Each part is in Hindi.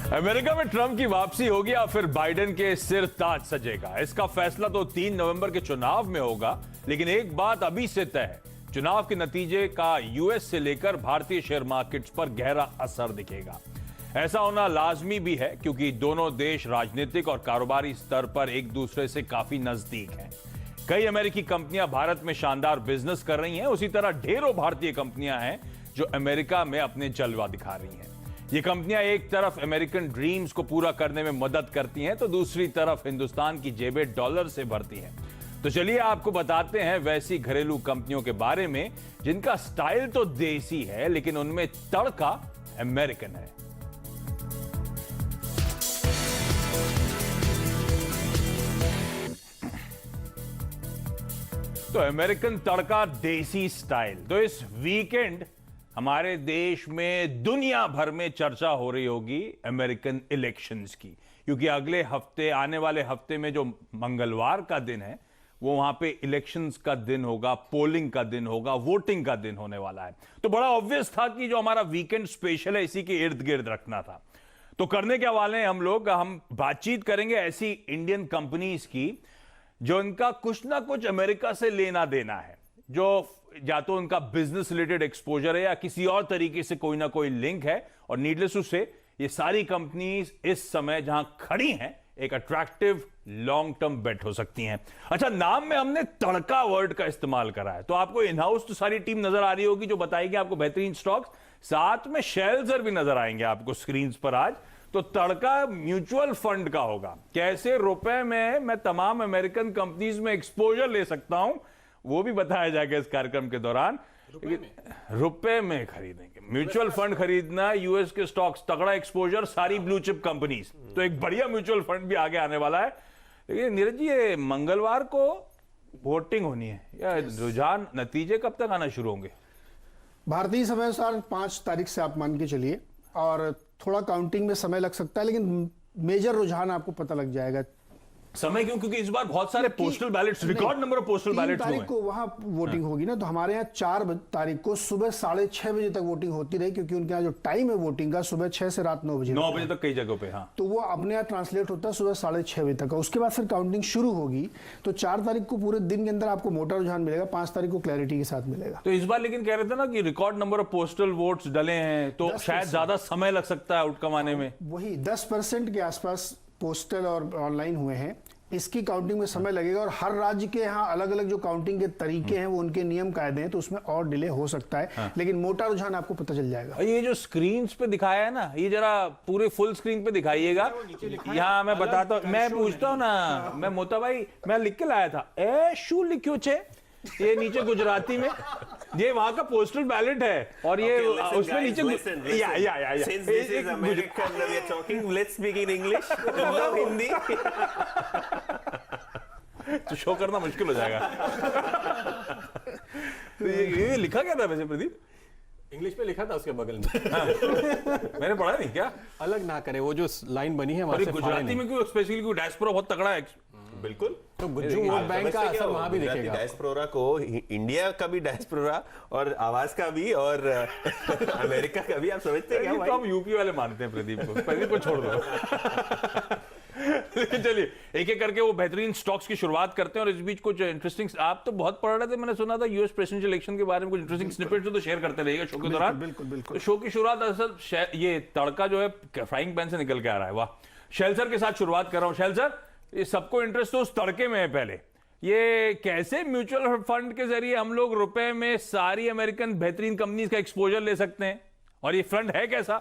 अमेरिका में ट्रंप की वापसी होगी या फिर बाइडेन के सिर ताज सजेगा, इसका फैसला तो 3 नवंबर के चुनाव में होगा। लेकिन एक बात अभी से तय है, चुनाव के नतीजे का यूएस से लेकर भारतीय शेयर मार्केट्स पर गहरा असर दिखेगा। ऐसा होना लाजमी भी है क्योंकि दोनों देश राजनीतिक और कारोबारी स्तर पर एक दूसरे से काफी नजदीक हैं। कई अमेरिकी कंपनियां भारत में शानदार बिजनेस कर रही हैं, उसी तरह ढेरों भारतीय कंपनियां हैं जो अमेरिका में अपने जलवा दिखा रही हैं। ये कंपनियां एक तरफ अमेरिकन ड्रीम्स को पूरा करने में मदद करती हैं तो दूसरी तरफ हिंदुस्तान की जेबें डॉलर से भरती हैं। तो चलिए आपको बताते हैं वैसी घरेलू कंपनियों के बारे में जिनका स्टाइल तो देसी है लेकिन उनमें तड़का अमेरिकन है। तो अमेरिकन तड़का, देसी स्टाइल। तो इस वीकेंड हमारे देश में दुनिया भर में चर्चा हो रही होगी अमेरिकन इलेक्शंस की, क्योंकि अगले हफ्ते, आने वाले हफ्ते में जो मंगलवार का दिन है वो वहां पे इलेक्शंस का दिन होगा, पोलिंग का दिन होगा, वोटिंग का दिन होने वाला है। तो बड़ा ऑब्वियस था कि जो हमारा वीकेंड स्पेशल है इसी के इर्द गिर्द रखना था। तो करने क्या वाले हैं हम बातचीत करेंगे ऐसी इंडियन कंपनीज की जो इनका कुछ ना कुछ अमेरिका से लेना देना है, जो या तो उनका बिजनेस रिलेटेड एक्सपोजर है या किसी और तरीके से कोई ना कोई लिंक है। और नीडलेस टू से ये सारी कंपनीज इस समय जहां खड़ी हैं एक अट्रैक्टिव लॉन्ग टर्म बेट हो सकती हैं। अच्छा, नाम में हमने तड़का वर्ड का इस्तेमाल करा है, तो आपको इन हाउस तो सारी टीम नजर आ रही होगी जो बताएगी आपको बेहतरीन स्टॉक्स, साथ में शेयर्स भी नजर आएंगे आपको स्क्रीन पर आज। तो तड़का म्यूचुअल फंड का होगा, कैसे रुपए में मैं तमाम अमेरिकन कंपनीज में एक्सपोजर ले सकता हूं वो भी बताया जाएगा इस कार्यक्रम के दौरान। रुपए में खरीदेंगे, म्यूचुअल फंड खरीदना, यूएस के स्टॉक्स, तगड़ा एक्सपोजर, सारी ब्लू चिप कंपनीज, तो एक बढ़िया म्यूचुअल फंड भी आगे आने वाला है। लेकिन नीरज जी, ये मंगलवार को वोटिंग होनी है, या रुझान नतीजे कब तक आना शुरू होंगे? भारतीय समय अनुसार 5 तारीख से आप मान के चलिए, और थोड़ा काउंटिंग में समय लग सकता है लेकिन मेजर रुझान आपको पता लग जाएगा। समय क्यों? क्योंकि इस बार बहुत सारे postal ballets, record number of postal ballets हुए हैं। 3 तारीख को वहां वोटिंग होगी ना, तो हमारे यहाँ 4 तारीख को सुबह 6:30 बजे तक वोटिंग होती रही, क्योंकि उनके यहाँ जो टाइम है वोटिंग का सुबह 6 से रात 9 बजे 9 बजे तक कई जगहों पे। हाँ, तो वो अपने यहाँ ट्रांसलेट होता है सुबह 6:30 बजे तक। उसके बाद फिर काउंटिंग शुरू होगी, तो 4 तारीख को पूरे दिन के अंदर आपको मोटा रुझान मिलेगा, 5 तारीख को क्लैरिटी के साथ मिलेगा। तो इस बार लेकिन कह रहे थे ना कि record number of postal votes डले हैं, तो शायद ज्यादा समय लग सकता है आउटकम आने में। वही 10% के आसपास पोस्टल और ऑनलाइन हुए हैं, इसकी काउंटिंग में समय लगेगा। और हर राज्य के यहाँ अलग अलग जो काउंटिंग के तरीके हैं, वो उनके नियम कायदे हैं, तो उसमें और डिले हो सकता है। हाँ। लेकिन मोटा रुझान आपको पता चल जाएगा। ये जो स्क्रीन पे दिखाया है ना, ये जरा पूरे फुल स्क्रीन पे दिखाइएगा। यहाँ मैं बताता हूँ, मैं पूछता हूँ ना, मैं मोता भाई, मैं लिख के लाया था, ए शू लिखो छे, ये नीचे गुजराती में, ये वहां का पोस्टल बैलेट है, और ये उसमें नीचे Since this is American, we are talking, let's speak in English, no Hindi. तो शो करना मुश्किल हो जाएगा। तो ये लिखा क्या था वैसे प्रदीप? इंग्लिश में लिखा था उसके बगल में। हाँ। मैंने पढ़ा नहीं क्या? अलग ना करे, वो जो लाइन बनी है वहां से गुजराती में क्यों स्पेशली, क्यों डायस्पोरा बहुत तगड़ा है। बिल्कुल, तो गुज्जू वोट बैंक का असर वहां भी दिखेगा। डायस्पोरा को इंडिया का भी डायस्पोरा और आवाज का भी और अमेरिका का भी, आप समझते हैं क्या भाई? तो हम यूपी वाले मानते हैं प्रदीप को छोड़ दो। लेकिन चलिए एक एक करके वो बेहतरीन स्टॉक्स की शुरुआत करते हैं। और इस बीच कुछ इंटरेस्टिंग, आप तो बहुत पढ़ रहे थे, मैंने सुना था यूएस प्रेसिडेंशियल इलेक्शन के बारे में कुछ इंटरेस्टिंग स्निपेट्स तो शेयर करते रहिएगा शो के दौरान। बिल्कुल। तो शो की शुरुआत असल ये तड़का जो है फ्राइंग पैन से निकल के आ रहा है। वाह, शैल सर के साथ शुरुआत कर रहा हूं। शैल सर, ये सबको इंटरेस्ट तो उस तड़के में है। पहले ये कैसे म्यूचुअल फंड के जरिए हम लोग रुपए में सारी अमेरिकन बेहतरीन कंपनीज का एक्सपोजर ले सकते हैं, और ये फंड है कैसा?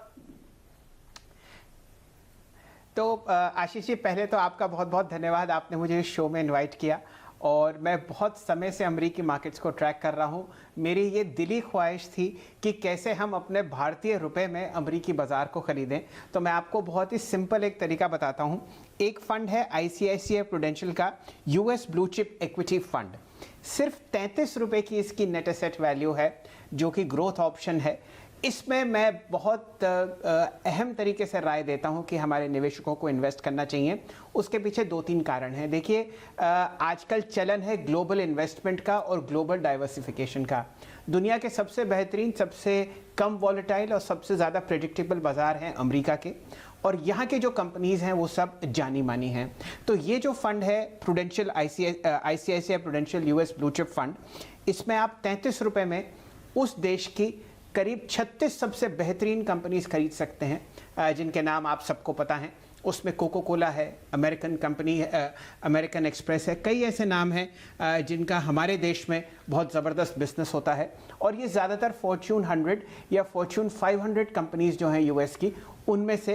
तो आशीष जी, पहले तो आपका बहुत बहुत धन्यवाद, आपने मुझे इस शो में इनवाइट किया। और मैं बहुत समय से अमेरिकी मार्केट्स को ट्रैक कर रहा हूँ। मेरी ये दिली ख्वाहिश थी कि कैसे हम अपने भारतीय रुपए में अमेरिकी बाज़ार को ख़रीदें। तो मैं आपको बहुत ही सिंपल एक तरीका बताता हूँ। एक फ़ंड है ICICI प्रूडेंशियल का US blue chip equity fund. सिर्फ 33 रुपये की इसकी नेट एसेट वैल्यू है, जो कि ग्रोथ ऑप्शन है। इसमें मैं बहुत अहम तरीके से राय देता हूं कि हमारे निवेशकों को इन्वेस्ट करना चाहिए। उसके पीछे 2-3 कारण हैं। देखिए, आजकल चलन है ग्लोबल इन्वेस्टमेंट का और ग्लोबल डाइवर्सिफिकेशन का। दुनिया के सबसे बेहतरीन, सबसे कम वॉलेटाइल और सबसे ज़्यादा प्रेडिक्टेबल बाजार हैं अमेरिका के, और यहाँ के जो कंपनीज हैं वो सब जानी मानी हैं। तो ये जो फंड है prudential ICICI prudential US blue chip fund, इसमें आप 33 रुपये में उस देश की करीब 36 सबसे बेहतरीन कंपनीज खरीद सकते हैं, जिनके नाम आप सबको पता हैं। उसमें कोको कोला है, अमेरिकन कंपनी है, अमेरिकन एक्सप्रेस है, कई ऐसे नाम हैं जिनका हमारे देश में बहुत ज़बरदस्त बिजनेस होता है। और ये ज़्यादातर फॉर्च्यून 100 या फॉर्च्यून 500 कंपनीज जो हैं US की, उनमें से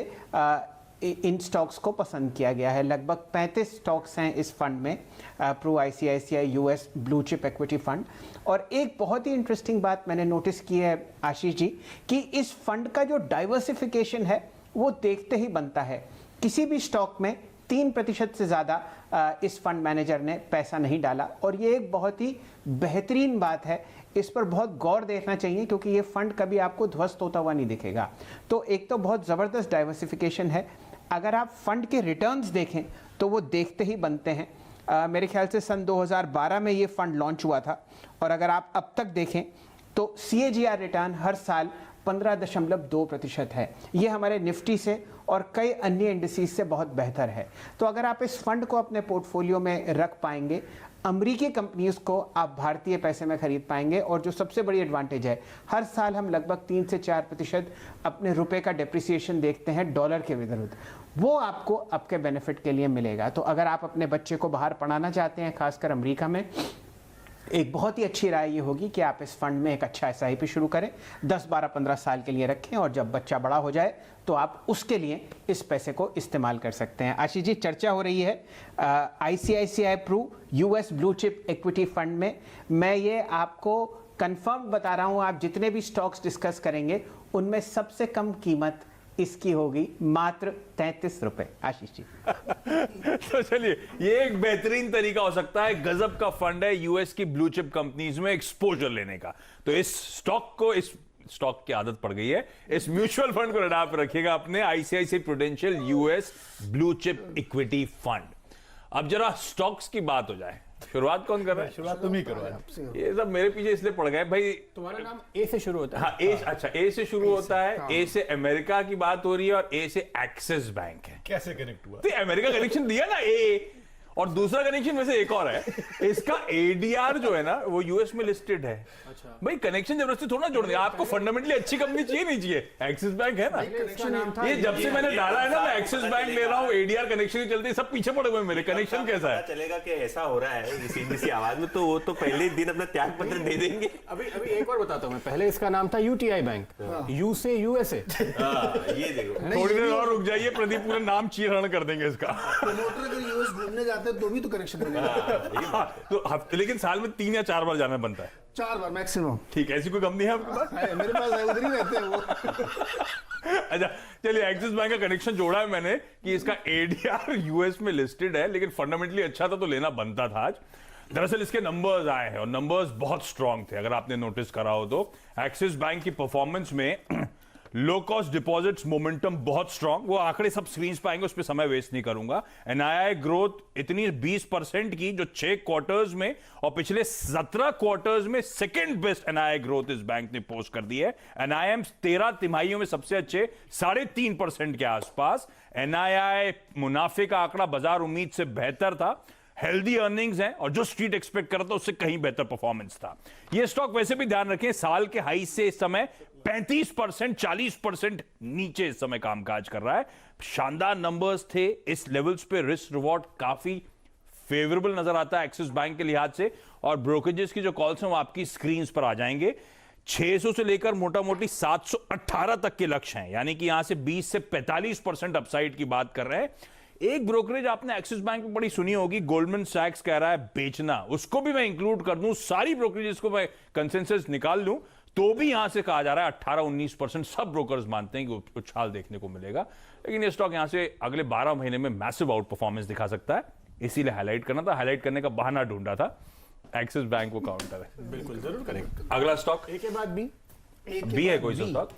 इन स्टॉक्स को पसंद किया गया है। लगभग 35 स्टॉक्स हैं इस फंड में, pro ICICI US blue chip equity fund. और एक बहुत ही इंटरेस्टिंग बात मैंने नोटिस की है आशीष जी, कि इस फंड का जो डाइवर्सिफिकेशन है वो देखते ही बनता है। किसी भी स्टॉक में 3% से ज़्यादा इस फंड मैनेजर ने पैसा नहीं डाला, और ये एक बहुत ही बेहतरीन बात है। इस पर बहुत गौर देखना चाहिए, क्योंकि ये फंड कभी आपको ध्वस्त होता हुआ नहीं दिखेगा। तो एक तो बहुत ज़बरदस्त डाइवर्सिफिकेशन है। अगर आप फंड के रिटर्न्स देखें तो वो देखते ही बनते हैं। मेरे ख्याल से सन 2012 में ये फंड लॉन्च हुआ था, और अगर आप अब तक देखें तो CAGR रिटर्न हर साल 15.2% है। ये हमारे निफ्टी से और कई अन्य इंडिसेस से बहुत बेहतर है। तो अगर आप इस फंड को अपने पोर्टफोलियो में रख पाएंगे, अमेरिकी कंपनीज को आप भारतीय पैसे में खरीद पाएंगे। और जो सबसे बड़ी एडवांटेज है, हर साल हम लगभग 3 से 4% अपने रुपए का डेप्रिसिएशन देखते हैं डॉलर के विरुद्ध, वो आपको आपके बेनिफिट के लिए मिलेगा। तो अगर आप अपने बच्चे को बाहर पढ़ाना चाहते हैं, खासकर अमेरिका में, एक बहुत ही अच्छी राय ये होगी कि आप इस फंड में एक अच्छा SIP शुरू करें, 10, 12, 15 साल के लिए रखें, और जब बच्चा बड़ा हो जाए तो आप उसके लिए इस पैसे को इस्तेमाल कर सकते हैं। आशीष जी, चर्चा हो रही है ICICI Pru US blue chip equity fund में। मैं ये आपको कंफर्म बता रहा हूँ, आप जितने भी स्टॉक्स डिस्कस करेंगे उनमें सबसे कम कीमत इसकी होगी मात्र 33 रुपए। आशीष जी तो चलिए, ये एक बेहतरीन तरीका हो सकता है, गजब का फंड है US की ब्लू चिप कंपनीज में एक्सपोजर लेने का। तो इस स्टॉक की आदत पड़ गई है, इस म्यूचुअल फंड को रडार पर रखिएगा अपने, ICICI prudential US blue chip equity fund. अब जरा स्टॉक्स की बात हो जाए। शुरुआत कौन कर रहा है? शुरुआत तुम ही करो यार। ये सब मेरे पीछे इसलिए पड़ गए भाई। तुम्हारा नाम A से शुरू होता है। हाँ, A से शुरू होता है। A से अमेरिका की बात हो रही है, और A से एक्सिस बैंक है। कैसे कनेक्ट हुआ? तो अमेरिका कनेक्शन दिया ना A, और दूसरा कनेक्शन में से एक और है, इसका ADR जो है ना वो US में लिस्टेड है। अच्छा भाई, कनेक्शन जबरदस्ती थोड़ा ना जोड़ने, आपको फंडामेंटली अच्छी कंपनी चाहिए नहीं चाहिए? एक्सिस बैंक है ना, ये जब से मैंने डाला है ना, मैं एक्सिस बैंक ले रहा हूँ, ADR कनेक्शन के चलते सब पीछे पड़े हुए मेरे। कनेक्शन कैसा है? चलेगा कि ऐसा हो रहा है सीधी सी आवाज में, तो वो तो पहले ही दिन अपना त्याग पत्र दे देंगे। अभी एक और बताता हूँ मैं। पहले इसका नाम था UTI बैंक, U से USA। ये देखो, थोड़ी देर और रुक जाइए, प्रदीप पूरा नाम चीरण कर देंगे इसका। प्रमोटर अगर US घूमने जाते हैं तो भी तो कनेक्शन मिलेगा। तो हफ्ते, लेकिन साल में 3 या 4 बार जाना बनता है। 4 बार मैक्सिमम। ठीक है, ऐसी कोई कंपनी है आपके पास? मेरे पास है, उधर ही रहते हैं वो। अच्छा चलिए, एक्सिस बैंक का कनेक्शन जोड़ा है मैंने कि इसका ADR US में लिस्टेड है, लेकिन फंडामेंटली अच्छा था तो लेना बनता था आज। दरअसल इसके नंबर्स आए हैं, और नंबर्स बहुत स्ट्रांग थे, अगर आपने नोटिस करा हो तो। एक्सिस बैंक की परफॉर्मेंस में लो कॉस्ट डिपॉजिट्स मोमेंटम बहुत स्ट्रांग, वो आंकड़े सब स्क्रीन पे आएंगे, उस पर समय वेस्ट नहीं करूंगा। NII ग्रोथ इतनी 20% की, जो 6 क्वार्टर्स में और पिछले 17 क्वार्टर्स में सेकंड बेस्ट NII ग्रोथ इस बैंक ने पोस्ट कर दी है। NIM 13 तिमाहियों में सबसे अच्छे 3.5% के आसपास। NII मुनाफे का आंकड़ा बाजार उम्मीद से बेहतर था। हेल्दी अर्निंग्स हैं, और जो स्ट्रीट एक्सपेक्ट कर रहा था उससे कहीं बेहतर परफॉर्मेंस था। ये स्टॉक वैसे भी ध्यान रखें, साल के हाई से इस समय 35%, 40% नीचे इस समय कामकाज कर रहा है। शानदार नंबर्स थे, इस लेवल्स पे रिस्क रिवॉर्ड काफी फेवरेबल नजर आता है एक्सिस बैंक के लिहाज से। और ब्रोकरेजेस की जो कॉल्स हैं वो आपकी स्क्रीन पर आ जाएंगे। 600 से लेकर मोटा मोटी 718 तक के लक्ष्य हैं, यानी कि यहां से 20 से 45% अपसाइड की बात कर रहे हैं। एक ब्रोकरेज आपने एक्सिस बैंक में बड़ी सुनी होगी, गोल्डमैन सैक्स कह रहा है बेचना, उसको भी मैं इंक्लूड कर दूं, सारी ब्रोकरेजेस को मैं कंसेंसस निकाल लूं तो भी यहां से कहा जा रहा है 18-19% सब ब्रोकर्स मानते हैं कि उछाल देखने को मिलेगा। लेकिन ये स्टॉक यहां से अगले 12 महीने में मैसिव आउट परफॉर्मेंस दिखा सकता है, इसीलिए हाईलाइट करना था, हाईलाइट करने का बहाना ढूंढा था। एक्सिस बैंक को काउंटर है, बिल्कुल जरूर करेंगे। अगला स्टॉक A के बाद B। बी है कोई सा स्टॉक?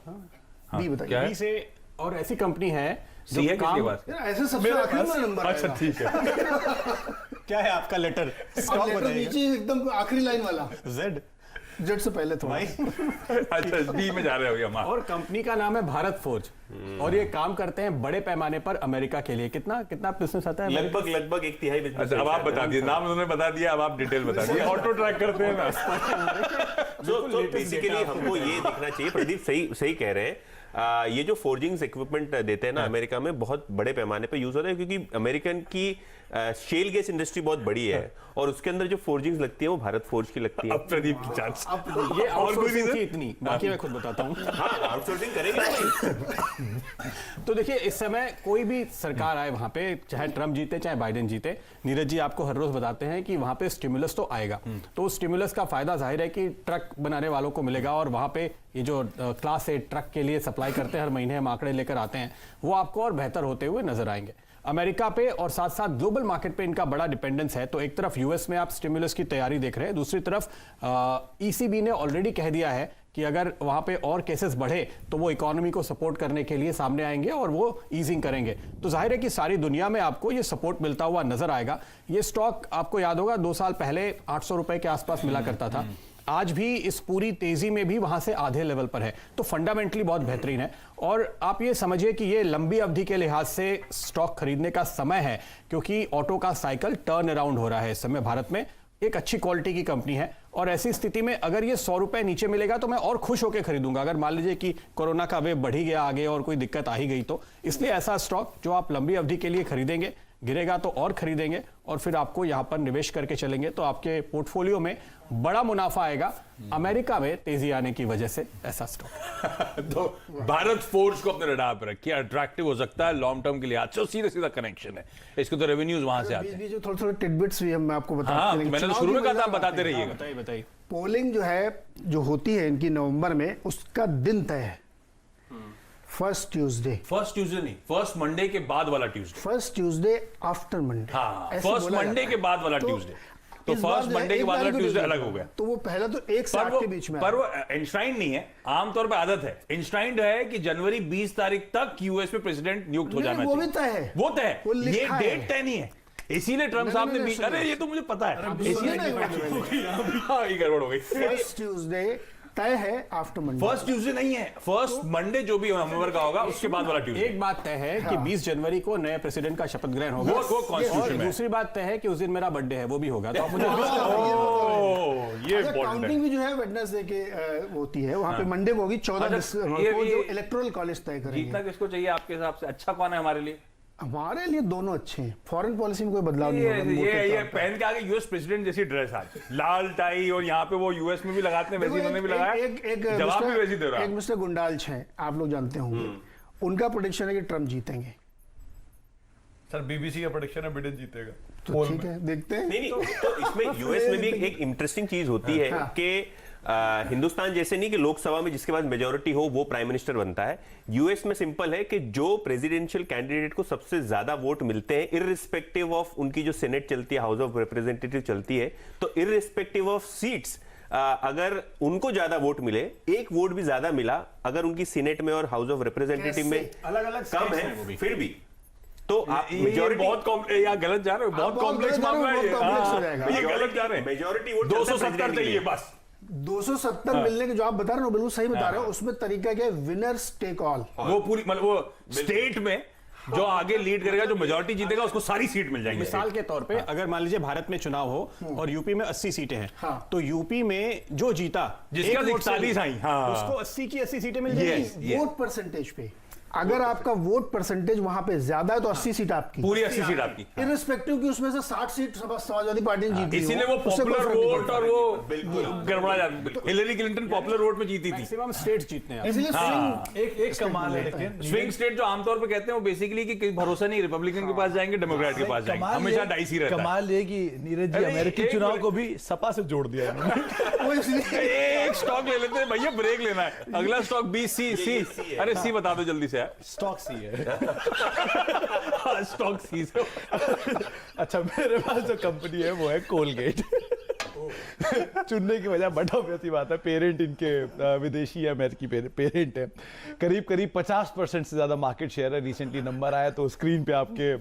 बी बताइए। क्या है? B से और ऐसी कंपनी है सी है किसके पास? यार ऐसे सबसे आखिरी में नंबर अच्छा आएगा। ठीक है। क्या है आपका लेटर? और लेटर नीचे एकदम आखिरी लाइन वाला। Z। जेट से पहले थोड़ा। अच्छा, डी में जा रहे हो हम। और कंपनी का नाम है भारत फोर्ज, और ये काम करते हैं बड़े पैमाने पर अमेरिका के लिए। कितना कितना बिजनेस आता है? लगभग 1/3 बिजनेस। अच्छा, अब आप बता दिए, नाम उन्होंने बता दिया, अब आप डिटेल बता दिए। ऑटो ट्रैक करते हैं ना। तो बेसिकली हमको ये देखना चाहिए, प्रदीप सही कह रहे हैं। ये जो फोर्जिंग्स इक्विपमेंट देते हैं ना अमेरिका में, बहुत बड़े पैमाने पे यूज होता है, क्योंकि अमेरिकन की शेल गैस इंडस्ट्री बहुत बड़ी है और उसके अंदर जो फोर्जिंग्स लगती है वो भारत फोर्ज की लगती है। अब प्रदीप की चांस। ये आउटसोर्सिंग की इतनी, बाकी मैं खुद बताता हूँ। हाँ, आउटसोर्सिंग करेंगे। तो देखिए, इस समय कोई भी सरकार आए वहां पे, चाहे ट्रम्प जीते चाहे बाइडेन जीते, नीरज जी आपको हर रोज बताते हैं कि वहां पे स्टिमुलस तो आएगा। तो उस स्टिमुलस का फायदा जाहिर है कि ट्रक बनाने वालों को मिलेगा, और वहां पे ये जो क्लास 8 ट्रक के लिए सप्लाई करते हैं, हर महीने हम आंकड़े लेकर आते हैं, वो आपको और बेहतर होते हुए नजर आएंगे। अमेरिका पे और साथ साथ ग्लोबल मार्केट पे इनका बड़ा डिपेंडेंस है। तो एक तरफ यूएस में आप स्टिमुलस की तैयारी देख रहे हैं, दूसरी तरफ ईसीबी ने ऑलरेडी कह दिया है कि अगर वहां पे और केसेस बढ़े तो वो इकोनॉमी को सपोर्ट करने के लिए सामने आएंगे और वो ईजिंग करेंगे। तो जाहिर है कि सारी दुनिया में आपको ये सपोर्ट मिलता हुआ नजर आएगा। ये स्टॉक आपको याद होगा 2 साल पहले 800 रुपए के आसपास मिला करता था, आज भी इस पूरी तेजी में भी वहां से आधे लेवल पर है। तो फंडामेंटली बहुत बेहतरीन है, और आप ये समझिए कि ये लंबी अवधि के लिहाज से स्टॉक खरीदने का समय है, क्योंकि ऑटो का साइकिल टर्न अराउंड हो रहा है इस समय भारत में। एक अच्छी क्वालिटी की कंपनी है, और ऐसी स्थिति में अगर ये 100 रुपए नीचे मिलेगा तो मैं और खुश होकर खरीदूंगा, अगर मान लीजिए कि कोरोना का वेव बढ़ ही गया आगे और कोई दिक्कत आ ही गई तो। इसलिए ऐसा स्टॉक जो आप लंबी अवधि के लिए खरीदेंगे, गिरेगा तो और खरीदेंगे, और फिर आपको यहां पर निवेश करके चलेंगे तो आपके पोर्टफोलियो में बड़ा मुनाफा आएगा अमेरिका में तेजी आने की वजह से। ऐसा स्टॉक तो भारत फोर्ज को अपने रडार पर रखिए, अट्रैक्टिव हो सकता है लॉन्ग टर्म के लिए। अच्छा, सीधा कनेक्शन है इसको, तो रेवेन्यूज वहां से आते हैं। जो थोड़े टिडबिट्स भी मैं आपको बता हाँ, मैंने तो शुरू में कहा था, आप बताते रहिएगा। बताइए। पोलिंग जो है, जो होती है इनकी नवंबर में, उसका दिन तय है। फर्स्ट ट्यूसडे नहीं, फर्स्ट मंडे के बाद वाला Tuesday. First Tuesday after Monday. हाँ, फर्स्ट मंडे के बाद वाला ट्यूसडे। तो फर्स्ट मंडे के बाद वाला ट्यूसडे अलग हो गया। तो वो पहला तो 1 से 8 के बीच में, पर वो इंश्राइंड नहीं है, आमतौर पर आदत है। इंश्राइंड है कि जनवरी 20 तारीख तक यूएस में प्रेसिडेंट नियुक्त हो जाना चाहिए। वो भी तय है, वो तय है, ये डेट तय नहीं है। इसीलिए ट्रम्प साहब ने, अरे ये तो मुझे पता है, इसीलिए ये गड़बड़ हो गई। फर्स्ट ट्यूसडे तय है आफ्टर मंडे। फर्स्ट ट्यूसडे नहीं है, फर्स्ट मंडे जो भी नवंबर का होगा उसके बाद वाला ट्यूसडे। एक बात तय है कि 20 जनवरी को नए प्रेसिडेंट का शपथ ग्रहण होगा, वो कॉन्स्टिट्यूशन में। दूसरी बात तय है कि उस दिन मेरा बर्थडे है, वो भी होगा। तो आप मुझे ये काउंटिंग भी जो है वेडनेसडे के होती है, वहां पे मंडे को होगी 14 को, जो इलेक्टोरल कॉलेज तय करेंगे। जीतना किसको चाहिए आपके हिसाब से? अच्छा कौन है हमारे लिए? हमारे लिए दोनों अच्छे हैं। फॉरेन पॉलिसी में कोई बदलाव नहीं होगा। ये पहन के आगे यूएस प्रेसिडेंट जैसी ड्रेस आज, लाल टाई, और यहाँ पे वो यूएस में भी लगाते हैं, वैसे उन्होंने भी लगाया, जवाब भी वैसे दे रहा है। एक मिस्टर गुंडाल्च हैं, आप लोग जानते होंगे, उनका प्रेडिक्शन है कि ट्रम्प जीतेंगे। सर बीबीसी का प्रेडिक्शन है बिडेन जीतेगा। तो ठीक है, देखते हैं। नहीं, तो इसमें यूएस में भी एक इंटरेस्टिंग चीज होती है कि हिंदुस्तान जैसे नहीं कि लोकसभा में जिसके पास मेजोरिटी हो वो प्राइम मिनिस्टर बनता है। यूएस में सिंपल है कि जो प्रेसिडेंशियल कैंडिडेट को सबसे ज्यादा वोट मिलते हैं, इररिस्पेक्टिव ऑफ उनकी जो सेनेट चलती है, हाउस ऑफ रिप्रेजेंटेटिव चलती है, तो इररिस्पेक्टिव ऑफ सीट्स, अगर उनको ज्यादा वोट मिले, एक वोट भी ज्यादा मिला अगर उनकी सीनेट में और हाउस ऑफ रिप्रेजेंटेटिव में अलग-अलग कम है, फिर भी तो आप मेजॉरिटी बहुत या गलत जा रहे हो, बहुत कॉम्प्लेक्स मामला है ये गलत जा रहे हैं। मेजॉरिटी वोट 270 चाहिए बस। 270 मिलने के जो आप बता रहे हो बिल्कुल सही बता रहे हो। उसमें तरीका क्या है? Winners take all. वो पूरी मतलब वो स्टेट में जो आगे लीड करेगा, जो मेजॉरिटी जीतेगा, उसको सारी सीट मिल जाएगी। मिसाल के तौर पे अगर मान लीजिए भारत में चुनाव हो और यूपी में 80 सीटें हैं, तो यूपी में जो जीता, जिसका 41 आई, उसको 80 की 80 सीटें मिल जाएंगी। वोट परसेंटेज पे, अगर आपका वोट परसेंटेज वहां पे ज्यादा है तो 80 सीट आपकी, पूरी 80 सीट आपकी, इररिस्पेक्टिव की उसमें से 60 सीट समाजवादी पार्टी ने जीती। इसीलिए वो पॉपुलर वोट और वो गड़बड़ा जाता। हिलरी क्लिंटन पॉपुलर वोट में जीती थी। मैक्सिमम स्टेट्स जीतने हैं। इसलिए एक कमाल है, लेकिन स्विंग स्टेट जो आमतौर पे कहते हैं वो बेसिकली कि कोई भरोसा नहीं, रिपब्लिकन के पास जाएंगे, डेमोक्रेट के पास जाएंगे, हमेशा डाइसी रहता है। कमाल ये कि नीरज जी अमेरिकी चुनाव को भी सपा से जोड़ दिया है। एक स्टॉक ले लेते हैं भैया, ब्रेक लेना है। अगला स्टॉक सी। अरे सी बता दो जल्दी से यार। स्टॉक सी है। स्टॉक सी से। अच्छा, मेरे पास जो कंपनी है वो है कोलगेट। चुनने की वजह बड़ा ऑब्वियस बात है, पेरेंट इनके विदेशी या अमेरिकी पेरेंट है। करीब 50% से ज्यादा मार्केट शेयर है। रिसेंटली नंबर आया तो स्क्रीन पे आपके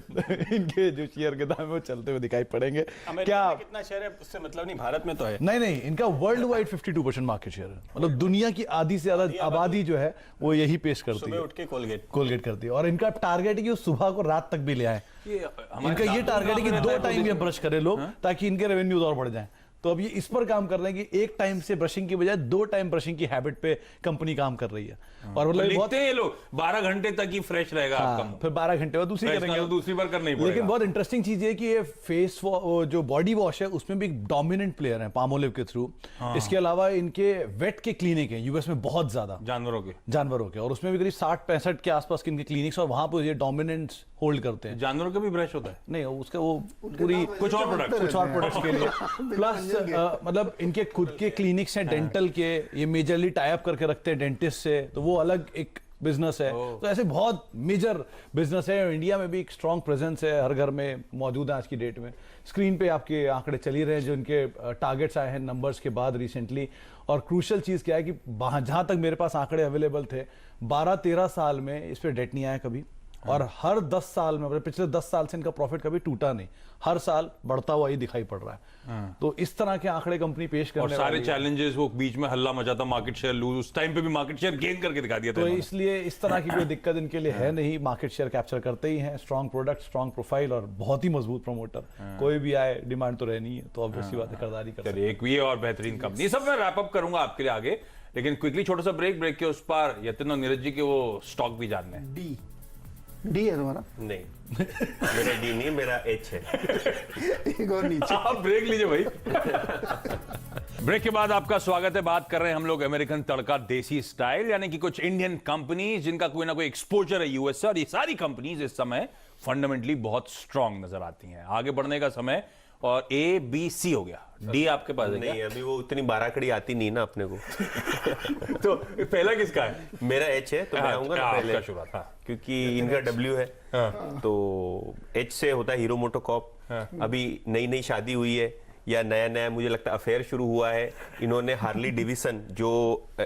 इनके जो शेयर के दाम है वो चलते हुए दिखाई पड़ेंगे। क्या कितना शेयर है उससे मतलब नहीं, भारत में तो है। नहीं, इनका वर्ल्ड वाइड 52% मार्केट शेयर है। मतलब दुनिया की आधी से ज्यादा आबादी जो है वो यही पेश करती सुबह है, उठ के कोलगेट करती है। और इनका टारगेट है कि वो सुबह को रात तक भी ले आए। इनका ये टारगेट है कि 2 टाइम ये ब्रश करें लोग, ताकि इनके रेवेन्यूज और बढ़ जाएं। तो अब ये इस पर काम कर रहे हैं कि 1 टाइम से ब्रशिंग की बजाय 2 टाइम ब्रशिंग की हैबिट पे कंपनी काम कर रही है। और मतलब लिखते हैं ये लोग 12 घंटे तक ही फ्रेश रहेगा आपका मुंह। फिर 12 घंटे बाद दूसरी बार करना ही पड़ेगा। लेकिन बहुत इंटरेस्टिंग चीज है कि ये फेस जो बॉडी वॉश है उसमें भी डोमिनेंट प्लेयर है पामोलिव के थ्रू। इसके अलावा इनके वेट के क्लिनिक है यूएस में बहुत ज्यादा, जानवरों के, और उसमें भी करीब 60-65 के आसपास के इनके क्लिनिक्स, और वहां पर ये डोमिनेंस होल्ड करते हैं। जानवरों का भी ब्रश होता है? नहीं, उसका वो पूरी कुछ और प्रोडक्ट्स के लिए प्लस मतलब इनके खुद के क्लिनिक्स हैं डेंटल के, ये मेजरली टाई अप करके रखते हैं डेंटिस्ट से, तो वो अलग एक बिजनेस है। तो ऐसे बहुत मेजर बिजनेस है। इंडिया में भी एक स्ट्रॉन्ग प्रेजेंस है, हर घर में मौजूद है आज की डेट में। स्क्रीन पे आपके आंकड़े चल ही रहे हैं जो इनके टारगेट्स आए हैं नंबर्स के बाद रिसेंटली। और क्रूशियल चीज क्या है कि जहां तक मेरे पास आंकड़े अवेलेबल थे, 12-13 साल में इस पे डेट नहीं आया कभी। और हर 10 साल में, मतलब पिछले 10 साल से इनका प्रॉफिट कभी टूटा नहीं, हर साल बढ़ता हुआ ही दिखाई पड़ रहा है। तो इस तरह के आंकड़े कंपनी पेश करने और सारे चैलेंजेस, वो बीच में हल्ला मचाता मार्केट शेयर लूज, उस टाइम पे भी मार्केट शेयर गेन करके दिखा दिया था। तो इसलिए इस तरह की कोई दिक्कत इनके लिए है नहीं, मार्केट शेयर कैप्चर करते ही हैं। स्ट्रॉन्ग प्रोडक्ट, स्ट्रॉन्ग प्रोफाइल और बहुत ही मजबूत प्रमोटर। कोई भी आए, डिमांड तो रहनी है, तो ऑब्वियसली बात है, खरीदारी करते हैं। एक ये और बेहतरीन कंपनी, सब मैं रैप अप करूंगा आपके लिए आगे, लेकिन क्विकली छोटा सा ब्रेक के उस पार यतिन और नीरज जी के वो स्टॉक भी जानने हैं। डी है तुम्हारा? नहीं, मेरा डी नहीं, मेरा एच है। एक और नीचे। आप ब्रेक लीजिए भाई। ब्रेक के बाद आपका स्वागत है। बात कर रहे हैं हम लोग अमेरिकन तड़का देसी स्टाइल, यानी कि कुछ इंडियन कंपनीज जिनका कोई ना कोई एक्सपोजर है यूएस से, और ये सारी कंपनीज इस समय फंडामेंटली बहुत स्ट्रांग नजर आती हैं। आगे बढ़ने का समय, और ABC हो गया, डी आपके पास है क्या? नहीं, अभी वो उतनी बाराकड़ी आती नहीं ना अपने को। तो पहला किसका है? मेरा एच है, तो मैं आऊंगा ना पहले, आपका शुरुआत। हाँ। क्योंकि इनका W है। तो एच से होता है हीरो मोटोकॉर्प। अभी नई शादी हुई है, या नया मुझे लगता है अफेयर शुरू हुआ है। इन्होंने हार्ली डेविसन, जो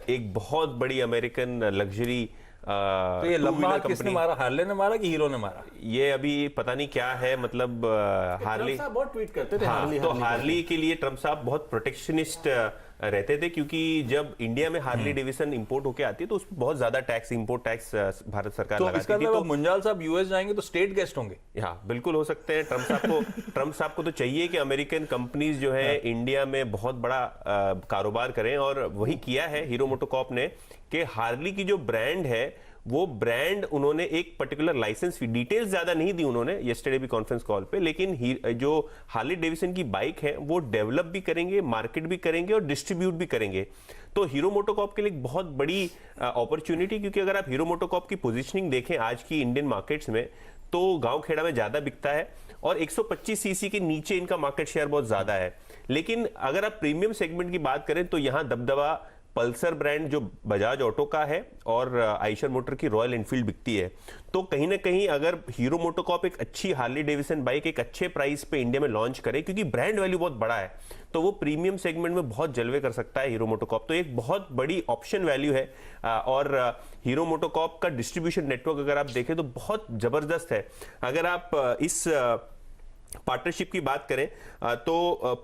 एक बहुत बड़ी अमेरिकन लग्जरी तो ये लंबा किसने मारा, हार्ले ने मारा कि हीरो ने मारा? ये अभी पता नहीं क्या है, मतलब हार्ली बहुत ट्वीट करते थे। हाँ, तो हार्ली के लिए ट्रम्प साहब बहुत प्रोटेक्शनिस्ट रहते थे, क्योंकि जब इंडिया में हार्ली डेविसन इंपोर्ट होके आती है तो उस पर बहुत ज्यादा टैक्स, इंपोर्ट टैक्स भारत सरकार लगाती थी। तो मुंजाल साहब यूएस जाएंगे तो स्टेट गेस्ट होंगे? हाँ, बिल्कुल हो सकते हैं। ट्रम्प साहब को तो चाहिए कि अमेरिकन कंपनीज जो है इंडिया में बहुत बड़ा कारोबार करें, और वही किया है हीरो मोटोकॉर्प ने, कि हार्ली की जो ब्रांड है वो ब्रांड उन्होंने एक पर्टिकुलर लाइसेंस फी, डिटेल्स ज्यादा नहीं दी उन्होंने येस्टरडे भी कॉन्फ्रेंस कॉल पे, लेकिन जो हार्ली डेविसन की बाइक है वो डेवलप भी करेंगे, मार्केट भी करेंगे और डिस्ट्रीब्यूट भी करेंगे। तो हीरो मोटोकॉर्प के लिए एक बहुत बड़ी अपॉर्चुनिटी, क्योंकि अगर आप हीरो मोटोकॉर्प की पोजीशनिंग देखें आज की इंडियन मार्केट्स में, तो गांव खेड़ा में ज्यादा बिकता है, और 125 सीसी के नीचे इनका मार्केट शेयर बहुत ज्यादा है। लेकिन अगर आप प्रीमियम सेगमेंट की बात करें तो यहां दबदबा पल्सर ब्रांड जो बजाज ऑटो का है, और आइशर मोटर की रॉयल एनफील्ड बिकती है। तो कहीं ना कहीं अगर हीरो मोटोकॉर्प एक अच्छी हार्ली डेविसन बाइक एक अच्छे प्राइस पे इंडिया में लॉन्च करे, क्योंकि ब्रांड वैल्यू बहुत बड़ा है, तो वो प्रीमियम सेगमेंट में बहुत जलवे कर सकता है हीरो मोटोकॉर्प। तो एक बहुत बड़ी ऑप्शन वैल्यू है। और हीरो मोटोकॉर्प का डिस्ट्रीब्यूशन नेटवर्क अगर आप देखें तो बहुत जबरदस्त है। अगर आप इस पार्टनरशिप की बात करें तो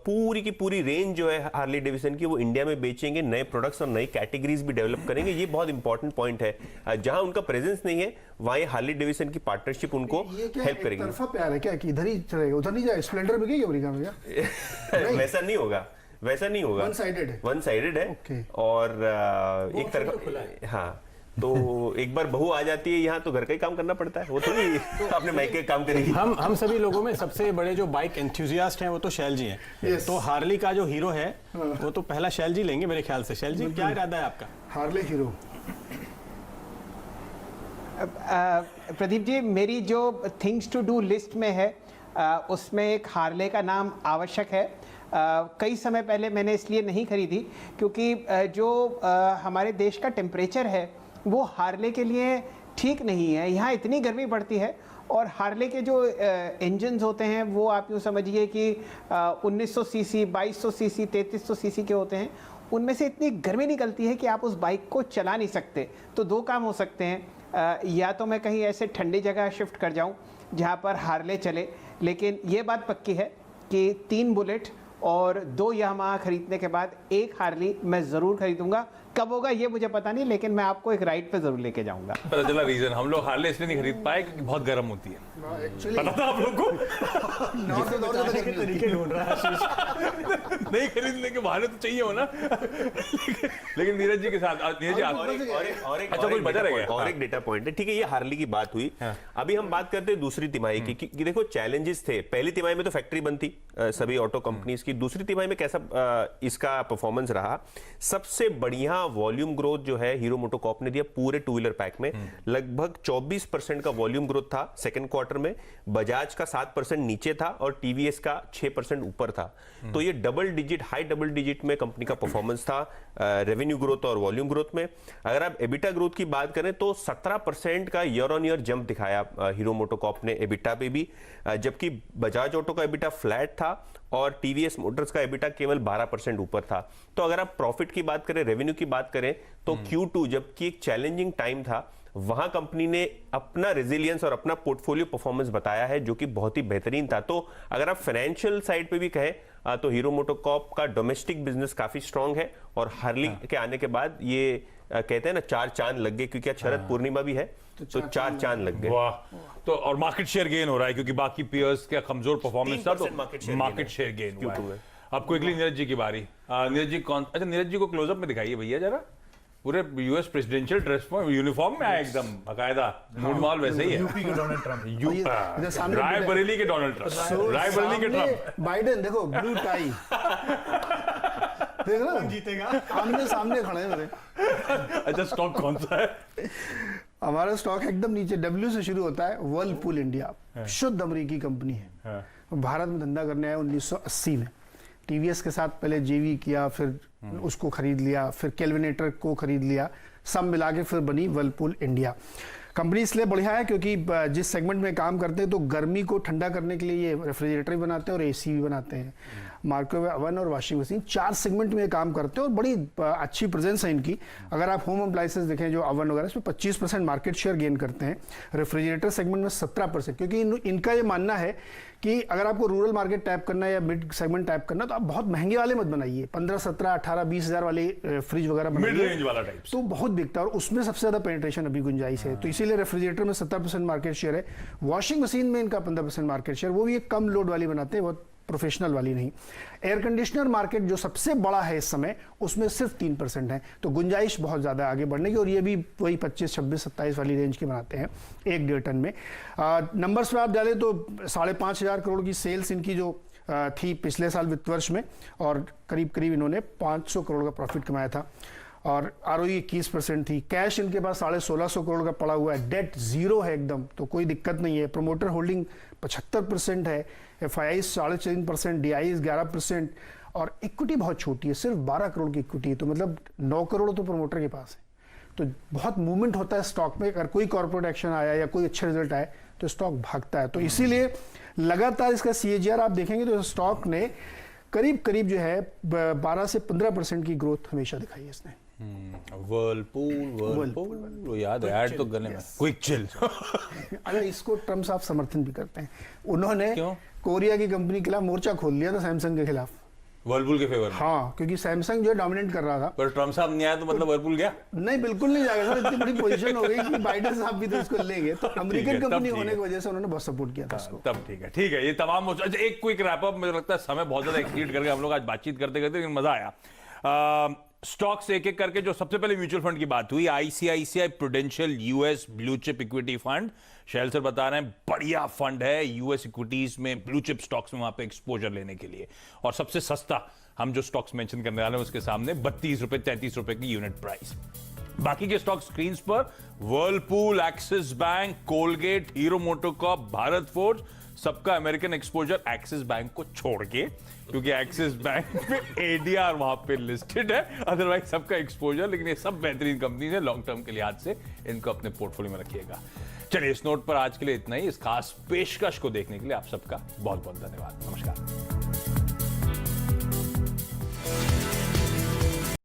पूरी की पूरी रेंज जो है हार्ली डेविसन की वो इंडिया में बेचेंगे, नए प्रोडक्ट्स और नई कैटेगरीज भी डेवलप करेंगे। ये बहुत इंपॉर्टेंट पॉइंट है। जहां उनका प्रेजेंस नहीं है वहीं हार्ली डेविसन की पार्टनरशिप उनको हेल्प करेगी। तरफा प्यार है क्या कि इधर ही चलेगा, उधर नहीं जाए? स्प्लेंडर बिकेगी अमेरिका में क्या? वैसा नहीं होगा, वैसा नहीं होगा। वन साइडेड है। और एक तरफ, हाँ, तो एक बार बहू आ जाती है यहाँ तो घर का ही काम करना पड़ता है, वो थोड़ी अपने मायके काम करेगी। हम सभी लोगों में सबसे बड़े जो बाइक एंथुसियास्ट हैं वो तो शैल जी हैं। तो हार्ली का जो हीरो है वो तो पहला शैल जी लेंगे मेरे ख्याल से। शैल जी, क्या इरादा है आपका? Harley hero. प्रदीप जी, मेरी जो थिंग्स टू डू लिस्ट में है उसमें एक हार्ले का नाम आवश्यक है। कई समय पहले मैंने इसलिए नहीं खरीदी क्योंकि जो हमारे देश का टेम्परेचर है वो हार्ले के लिए ठीक नहीं है। यहाँ इतनी गर्मी पड़ती है और हार्ले के जो इंजन्स होते हैं वो आप यूँ समझिए कि 1900 सीसी, 2200 सीसी, 3300 सीसी के होते हैं। उनमें से इतनी गर्मी निकलती है कि आप उस बाइक को चला नहीं सकते। तो दो काम हो सकते हैं, या तो मैं कहीं ऐसे ठंडी जगह शिफ्ट कर जाऊं जहां पर हार्ले चले, लेकिन ये बात पक्की है कि 3 बुलेट और 2 यामाहा खरीदने के बाद 1 हार्ली मैं ज़रूर खरीदूंगा। कब होगा ये मुझे पता नहीं, लेकिन मैं आपको एक राइड पे जरूर लेके जाऊंगा। पता चला रीजन, हम लोग हार्ले इसलिए नहीं खरीद पाए क्योंकि बहुत गर्म होती है। पता था आप लोग को? तरीके ढूंढ रहा है आशीष। नहीं खरीदने के बहाने तो चाहिए हो ना। लेकिन नीरज जी के साथ नीरज जी अच्छा कुछ बचा रह गया। और एक डेटा पॉइंट है, ठीक है, ये हार्ली की बात हुई। अभी हम बात करते हैं दूसरी तिमाही की कि देखो चैलेंजेस थे। पहली तिमाही में तो फैक्ट्री बंद थी सभी ऑटो कंपनीज की। दूसरी तिमाही में कैसा इसका परफॉर्मेंस रहा? सबसे बढ़िया वॉल्यूम ग्रोथ जो है हीरो मोटोकॉर्प ने दिया पूरे टू व्हीलर पैक में। लगभग 24% का वॉल्यूम ग्रोथ था सेकंड क्वार्टर में। बजाज का 7% नीचे था और टीवीएस का 6% ऊपर था। तो ये हाई डबल डिजिट में कंपनी का परफॉर्मेंस था रेवेन्यू ग्रोथ और वॉल्यूम ग्रोथ में। अगर आप एबिटा ग्रोथ की बात करें तो 17% का ईयर ऑन ईयर जंप दिखाया हीरो मोटोकॉर्प ने एबिटा पे भी, जबकि बजाज ऑटो का एबिटा फ्लैट था और टीवीएस मोटर्स का एबिटा केवल 12% ऊपर था। तो अगर आप प्रॉफिट की बात करें, रेवेन्यू की बात करें, तो Q2 जबकि एक चैलेंजिंग टाइम था, वहां कंपनी ने अपना रेजिलियंस और अपना पोर्टफोलियो परफॉर्मेंस बताया है जो कि बहुत ही बेहतरीन था। तो अगर आप फाइनेंशियल साइड पे भी कहें तो हीरो मोटोकॉर्प का डोमेस्टिक बिजनेस काफी स्ट्रांग है और हार्ली के आने के बाद ये कहते हैं ना 4 चांद लग गए, क्योंकि आज शरद पूर्णिमा भी है तो 4 चांद लग गए। वाह, तो और मार्केट शेयर गेन हो रहा है क्योंकि बाकी पीयर्स का कमजोर परफॉर्मेंस था तो मार्केट शेयर गेन हुआ है। अब क्विकली नीरज जी की बारी। नीरज जी अच्छा नीरज जी को क्लोजअप में दिखाइए भैया जरा। पूरे यूएस प्रेसिडेंशियल ड्रेस में यूनिफॉर्म में आया एकदम बाकायदा। मूड माहौल वैसे ही है। यूपी के डोनाल्ड ट्रम्प, रायबरेली के डोनाल्ड ट्रम्प, रायबरेली के ट्रम्प। बाइडेन देखो ब्लू टाई देख रहे हो? जीतेगा। आमने सामने खड़े हैं मेरे। अच्छा स्टॉक कौन सा है? हमारा स्टॉक एकदम नीचे W से शुरू होता है। वर्लपूल इंडिया शुद्ध अमेरिकी कंपनी है। भारत में धंधा करने आया 1980 में। टीवीएस के साथ पहले जेवी किया, फिर उसको खरीद लिया, फिर केल्विनेटर को खरीद लिया, सब मिला के फिर बनी वर्लपूल इंडिया। कंपनी इसलिए बढ़िया है क्योंकि जिस सेगमेंट में काम करते हैं तो गर्मी को ठंडा करने के लिए ये रेफ्रिजरेटर भी बनाते हैं और एसी भी बनाते हैं, माइक्रोवेव ओवन और वॉशिंग मशीन, 4 सेगमेंट में काम करते हैं और बड़ी अच्छी प्रेजेंस है इनकी। अगर आप होम अप्लाइंसेस देखें जो ओवन वगैरह, इसमें 25% मार्केट शेयर गेन करते हैं। रेफ्रिजरेटर सेगमेंट में 17%, क्योंकि इनका ये मानना है कि अगर आपको रूरल मार्केट टैप करना है या मिड सेगमेंट टैप करना है तो आप बहुत महंगे वाले मत बनाइए। 15, 17, 18, 20 हज़ार वाले फ्रिज वगैरह मिड रेंज वाला टाइप तो बहुत बिकता है और उसमें सबसे ज्यादा पेनिट्रेशन अभी गुंजाइश है। तो इसीलिए रेफ्रिजरेटर में 17% मार्केट शेयर है। वॉशिंग मशीन में इनका 15% मार्केट शेयर, वो भी एक कम लोड वाली बनाते हैं, बहुत प्रोफेशनल वाली नहीं। एयर कंडीशनर मार्केट जो सबसे बड़ा है इस समय, उसमें सिर्फ 3% है। तो गुंजाइश बहुत ज्यादा आगे बढ़ने की, और ये भी वही 25, 26, 27 वाली रेंज के बनाते हैं 1-1.5 टन में। नंबर्स में आप डालें तो 5,500 करोड़ की सेल्स इनकी जो थी पिछले साल वित्त वर्ष में, और करीब करीब इन्होंने 500 करोड़ का प्रॉफिट कमाया था, और ROE 21% थी। कैश इनके पास 1,650 करोड़ का पड़ा हुआ है। डेट जीरो है एकदम, तो कोई दिक्कत नहीं है। प्रोमोटर होल्डिंग 75% है, FII 3.5%, DIs 11%, और इक्विटी बहुत छोटी है, सिर्फ 12 करोड़ की इक्विटी है। तो मतलब 9 करोड़ तो प्रोमोटर के पास है। तो बहुत मूवमेंट होता है स्टॉक में। अगर कोई कॉर्पोरेट एक्शन आया या कोई अच्छा रिजल्ट आए तो स्टॉक भागता है। तो इसीलिए लगातार इसका CAGR आप देखेंगे तो स्टॉक ने करीब करीब जो है 12 से 15% की ग्रोथ हमेशा दिखाई है इसने। वर्लपूल याद है ऐड तो गले में, क्विक चिल। अगर इसको ट्रम्प साहब समर्थन भी करते हैं। उन्होंने क्यों? कोरिया की कंपनी के खिलाफ मोर्चा खोल लिया था सैमसंग के खिलाफ। वर्लपूल के फेवर में? हाँ, क्योंकि सैमसंग जो है डोमिनेट कर रहा था। पर ट्रम्प साहब नहीं आया तो मतलब वर्लपूल गया? नहीं, बिल्कुल नहीं जाएगा सर। इतनी बड़ी पोजीशन हो गई कि बाइडेन साहब भी तो इसको लेंगे। तो अमेरिकन कंपनी होने की वजह से उन्होंने बहुत सपोर्ट किया था इसको। तब ठीक है, ठीक है। ये तमाम अच्छा, एक क्विक रैप अप। मुझे लगता है समय बहुत ज्यादा एक्सीड करके हम लोग आज बातचीत करते करते, लेकिन मजा आया। स्टॉक्स एक एक करके जो सबसे पहले म्यूचुअल फंड की बात हुई, ICICI prudential US blue chip equity fund. Shail sir बता रहे हैं बढ़िया फंड है US इक्विटीज में, ब्लू चिप स्टॉक्स में वहां पे एक्सपोजर लेने के लिए। और सबसे सस्ता हम जो स्टॉक्स मेंशन करने वाले हैं उसके सामने 32 रुपए 33 रुपए की यूनिट प्राइस। बाकी के स्टॉक स्क्रीन पर Whirlpool, axis bank, Colgate, hero MotoCorp, Bharat forge, सबका अमेरिकन एक्सपोजर एक्सिस बैंक को छोड़ के, क्योंकि एक्सिस बैंक में एडीआर वहां पे लिस्टेड है, अदरवाइज सबका एक्सपोजर। लेकिन ये सब बेहतरीन कंपनी है, लॉन्ग टर्म के लिहाज से इनको अपने पोर्टफोलियो में रखिएगा। चलिए, इस नोट पर आज के लिए इतना ही। इस खास पेशकश को देखने के लिए आप सबका बहुत बहुत धन्यवाद। नमस्कार।